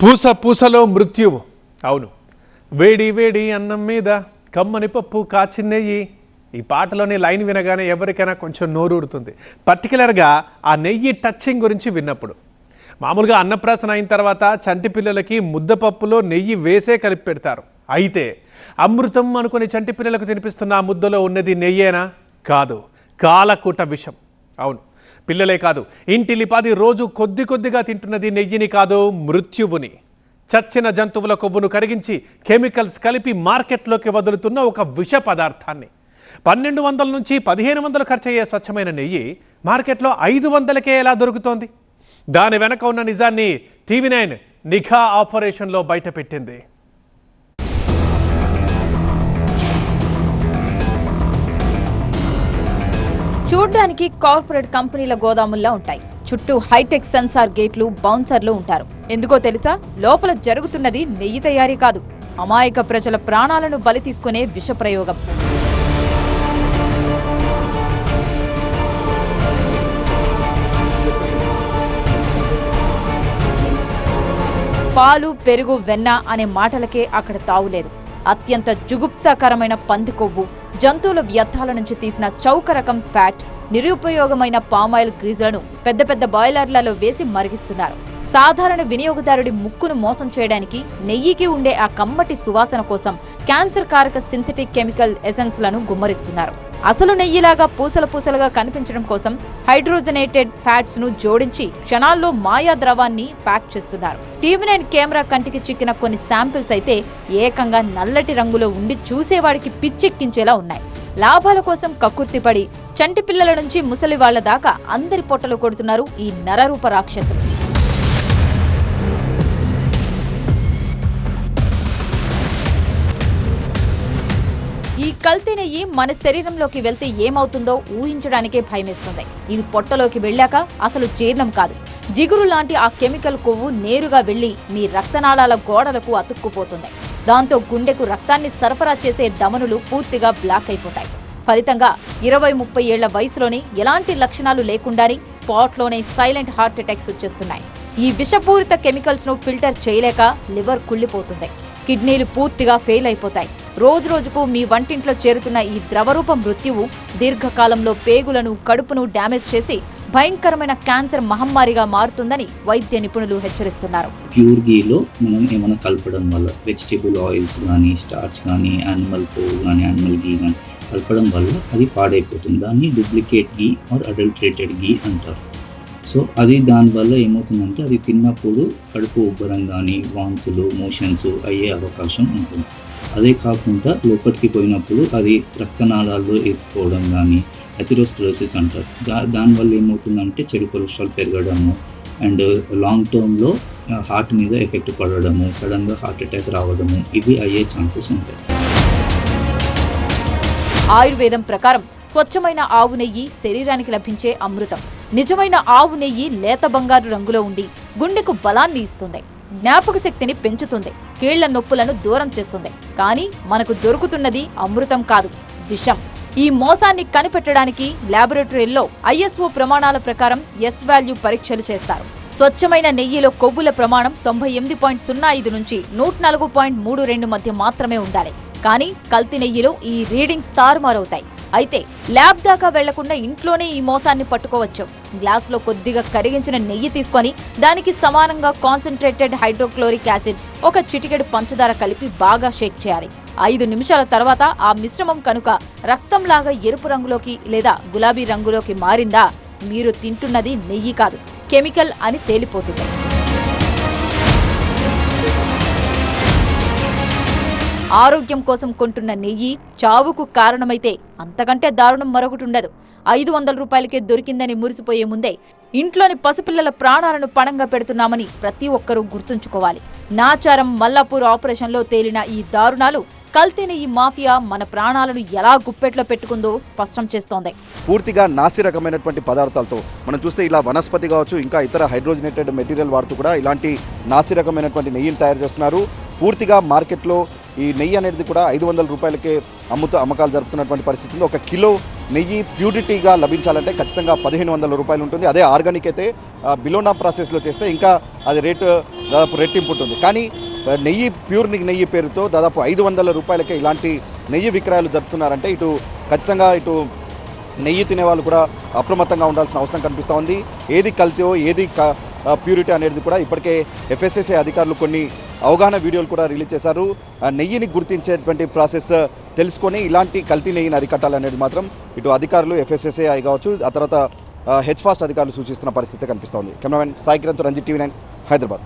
పూస పూసలో మృత్యువు. అవును, వేడి వేడి అన్నం మీద కమ్మని పప్పు కాచి నెయ్యి. ఈ పాటలోని లైన్ వినగానే ఎవరికైనా కొంచెం నోరూరుతుంది. పర్టికులర్గా ఆ నెయ్యి టచింగ్ గురించి విన్నప్పుడు. మామూలుగా అన్నప్రాసన అయిన తర్వాత చంటి పిల్లలకి ముద్దపప్పులో నెయ్యి వేసే కలిపి పెడతారు. అయితే అమృతం అనుకుని చంటి పిల్లలకు తినిపిస్తున్న ఆ ముద్దలో ఉన్నది నెయ్యేనా? కాదు, కాలకూట విషం. అవును, పిల్లలే కాదు, ఇంటిలిపాది రోజు కొద్ది కొద్దిగా తింటున్నది నెయ్యిని కాదు, మృత్యువుని. చచ్చిన జంతువుల కొవ్వును కరిగించి కెమికల్స్ కలిపి మార్కెట్లోకి వదులుతున్న ఒక విష పదార్థాన్ని. 1200 నుంచి 1500 ఖర్చయ్యే స్వచ్ఛమైన నెయ్యి మార్కెట్లో 500కే ఎలా దొరుకుతోంది? దాని వెనక ఉన్న నిజాన్ని TV9 నిఘా ఆపరేషన్లో బయటపెట్టింది. చూడ్డానికి కార్పొరేట్ కంపెనీల గోదాముల్లా ఉంటాయి. చుట్టూ హైటెక్ సెన్సార్ గేట్లు, బౌన్సర్లు ఉంటారు. ఎందుకో తెలుసా? లోపల జరుగుతున్నది నెయ్యి తయారీ కాదు, అమాయక ప్రజల ప్రాణాలను బలి తీసుకునే విష ప్రయోగం. పాలు, పెరుగు, వెన్న అనే మాటలకే అక్కడ తావులేదు. అత్యంత జుగుప్సాకరమైన పంది కొవ్వు, జంతువుల వ్యర్థాల నుంచి తీసిన చౌక రకం ఫ్యాట్, నిరుపయోగమైన పామాయిల్ గ్రీజులను పెద్ద పెద్ద బాయిలర్లలో వేసి మరిగిస్తున్నారు. సాధారణ వినియోగదారుడి ముక్కును మోసం చేయడానికి నెయ్యికి ఉండే ఆ కమ్మటి సువాసన కోసం క్యాన్సర్ కారక సింథటిక్ కెమికల్ ఎసెన్స్లను గుమ్మరిస్తున్నారు. అసలు నెయ్యిలాగా పూసల పూసలుగా కనిపించడం కోసం హైడ్రోజనేటెడ్ ఫ్యాట్స్ ను జోడించి క్షణాల్లో మాయా ద్రవాన్ని ప్యాక్ చేస్తున్నారు. TV9 కెమెరా కంటికి చిక్కిన కొన్ని శాంపిల్స్ అయితే ఏకంగా నల్లటి రంగులో ఉండి చూసేవాడికి పిచ్చెక్కించేలా ఉన్నాయి. లాభాల కోసం కక్కుర్తిపడి చంటి పిల్లల నుంచి ముసలి వాళ్ల దాకా అందరి పొట్టలు కొడుతున్నారు ఈ నరరూప రాక్షసులు. ఈ కల్తీ నెయ్యి మన శరీరంలోకి వెళ్తే ఏమవుతుందో ఊహించడానికే భయమేస్తుంది. ఇది పొట్టలోకి వెళ్ళాక అసలు జీర్ణం కాదు. జిగురు లాంటి ఆ కెమికల్ కొవ్వు నేరుగా వెళ్లి మీ రక్తనాళాల గోడలకు అతుక్కుపోతుంది. దాంతో గుండెకు రక్తాన్ని సరఫరా చేసే ధమనులు పూర్తిగా బ్లాక్ అయిపోతాయి. ఫలితంగా 20-30 ఏళ్ల వయసులోనే ఎలాంటి లక్షణాలు లేకుండానే స్పాట్లోనే సైలెంట్ హార్ట్ అటాక్స్ వచ్చేస్తున్నాయి. ఈ విషపూరిత కెమికల్స్ ను ఫిల్టర్ చేయలేక లివర్ కుళ్ళిపోతుంది, కిడ్నీలు పూర్తిగా ఫెయిల్ అయిపోతాయి. రోజు రోజుకు మీ వంటింట్లో చేరుతున్న ఈ ద్రవరూప మృత్యువు దీర్ఘకాలంలో పేగులను, కడుపును డ్యామేజ్ చేసి భయంకరమైన క్యాన్సర్ మహమ్మారిగా మారుతుందని వైద్య నిపుణులు హెచ్చరిస్తున్నారు. ప్యూర్ గీలో మనం ఏమైనా కలపడం వల్ల, వెజిటబుల్ ఆయిల్స్ కానీ, స్టార్చ్ కానీ, యానిమల్ కోల్ కానీ, యానిమల్ గీ కానీ కలపడం వల్ల అది పాడైపోతుంది. దాన్ని డూప్లికేట్ గీ ఆర్ అడల్టరేటెడ్ గీ అంటారు. సో అది దానివల్ల ఏమవుతుందంటే అది తిన్నప్పుడు కడుపు ఉబ్బరం కానీ, వాంతులు, మోషన్స్ అయ్యే అవకాశం ఉంటుంది. అదే కాకుండా లోపలికి పోయినప్పుడు అది రక్తనాళాల్లో ఎత్తుకోవడం కానీ, ఎథెరోస్క్లెరోసిస్ అంటారు. దానివల్ల ఏమవుతుందంటే చెడు కొలెస్ట్రాల్ పెరగడము అండ్ లాంగ్ టర్మ్లో హార్ట్ మీద ఎఫెక్ట్ పడడము, సడన్గా హార్ట్ అటాక్ రావడము, ఇవి అయ్యే ఛాన్సెస్ ఉంటాయి. ఆయుర్వేదం ప్రకారం స్వచ్ఛమైన ఆవు నెయ్యి శరీరానికి లభించే అమృతం. నిజమైన ఆవు నెయ్యి లేత బంగారు రంగులో ఉండి గుండెకు బలాన్ని ఇస్తుంది, జ్ఞాపక శక్తిని పెంచుతుంది, కీళ్ల నొప్పులను దూరం చేస్తుంది. కానీ మనకు దొరుకుతున్నది అమృతం కాదు, విషం. ఈ మోసాన్ని కనిపెట్టడానికి ల్యాబొరేటరీల్లో ISO ప్రమాణాల ప్రకారం ఎస్ వాల్యూ పరీక్షలు చేస్తారు. స్వచ్ఛమైన నెయ్యిలో కొవ్వుల ప్రమాణం 98.05 నుంచి 104.32 మధ్య మాత్రమే ఉండాలి. కానీ కల్తీ నెయ్యిలో ఈ రీడింగ్స్ తారుమారవుతాయి. అయితే ల్యాబ్ దాకా వెళ్లకుండా ఇంట్లోనే ఈ మోసాన్ని పట్టుకోవచ్చు. గ్లాసులో కొద్దిగా కరిగించిన నెయ్యి తీసుకొని దానికి సమానంగా కాన్సన్ట్రేటెడ్ హైడ్రోక్లోరిక్ యాసిడ్, ఒక చిటికెడు పంచదార కలిపి బాగా షేక్ చేయాలి. 5 నిమిషాల తర్వాత ఆ మిశ్రమం కనుక రక్తంలాగా ఎరుపు రంగులోకి లేదా గులాబీ రంగులోకి మారిందా, మీరు తింటున్నది నెయ్యి కాదు, కెమికల్ అని తేలిపోతుంది. ఆరోగ్యం కోసం కొంటున్న నెయ్యి చావుకు కారణమైతే అంతకంటే దారుణం మరొకటి ఉండదు. 500 రూపాయలకే దొరికిందని మురిసిపోయే ముందే ఇంట్లోని పసిపిల్లల ప్రాణాలను పణంగా పెడుతున్నామని ప్రతి ఒక్కరూ గుర్తుంచుకోవాలి. నాచారం, మల్లాపూర్ ఆపరేషన్లో తేలిన ఈ దారుణాలు కల్తీ నెయ్యి మాఫియా మన ప్రాణాలను ఎలా గుప్పెట్లో పెట్టుకుందో స్పష్టం చేస్తోంది. పూర్తిగా నాసి రకమైనటువంటి పదార్థాలతో మనం చూస్తే ఇలా వనస్పతి కావచ్చు, ఇంకా ఇతర హైడ్రోజనేటెడ్ మెటీరియల్ వాడుతూ కూడా ఇలాంటి నాసి రకమైనటువంటి నెయ్యిని తయారు చేస్తున్నారు. పూర్తిగా మార్కెట్లో ఈ నెయ్యి అనేది కూడా 500 రూపాయలకే అమ్మకాలు జరుపుతున్నటువంటి పరిస్థితి ఉంది. 1 కిలో నెయ్యి ప్యూరిటీగా లభించాలంటే ఖచ్చితంగా 1500 రూపాయలు ఉంటుంది. అదే ఆర్గానిక్ అయితే బిలోనా ప్రాసెస్లో చేస్తే ఇంకా అది రేటు దాదాపు రెట్టింపు ఉంటుంది. కానీ నెయ్యి ప్యూర్ నెయ్యి పేరుతో దాదాపు 500 రూపాయలకే ఇలాంటి నెయ్యి విక్రయాలు జరుపుతున్నారంటే ఇటు ఖచ్చితంగా ఇటు నెయ్యి తినేవాళ్ళు కూడా అప్రమత్తంగా ఉండాల్సిన అవసరం కనిపిస్తూ ఉంది. ఏది కల్తీయో ఏది ప్యూరిటీ అనేది కూడా ఇప్పటికే FSSAI అధికారులు కొన్ని అవగాహన వీడియోలు కూడా రిలీజ్ చేశారు. నెయ్యిని గుర్తించేటువంటి ప్రాసెస్ తెలుసుకొని ఇలాంటి కల్తీ నెయ్యిని అరికట్టాలనేది మాత్రం ఇటు అధికారులు FSSAI కావచ్చు, ఆ తర్వాత హెచ్ఫాస్ట్ అధికారులు సూచిస్తున్న పరిస్థితి కనిపిస్తోంది. కెమెరామెన్ సాయి కిరణ్తో రంజిత్, TV9 హైదరాబాద్.